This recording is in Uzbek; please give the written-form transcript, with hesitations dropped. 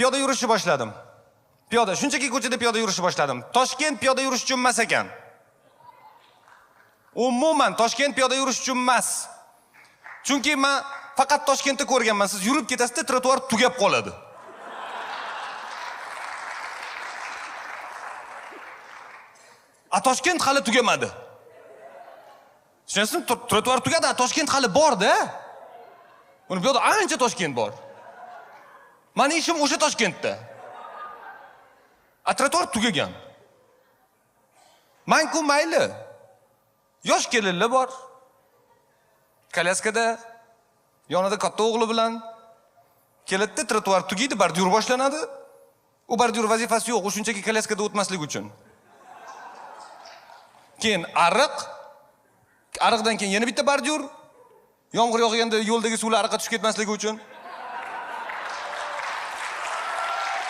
piyoda yurishni boshladim. Shunchaki ko'chada piyoda yurishni boshladim. Toshkent piyoda yurish uchun emas ekan. Umuman Toshkent piyoda yurish uchun emas. Chunki men faqat Toshkentda ko'rganman. Siz yurib ketasizda, trotuar tugab qoladi. Toshkent hali tugamadi. Tushunasizmi? Trotuar tugadi, Toshkent hali bor-da. Uni bu yerda ancha Toshkent bor. Meni ishim o'sha Toshkentda. Trotuar tugagan. Men-ku mayli. Yosh kelinlar bor. Kolyaskada yonida katta o'g'li bilan keladi, trotuar tugaydi, bordyur boshlanadi. U bordyur vazifasi yo'q, u shunchaki kolyaskada o'tmaslik uchun. Keyin ariqdan keyin yana bitta bordyur. Yomg'ir yog'ganda yo'ldagi suvlar ariqqa tushib ketmasligi uchun.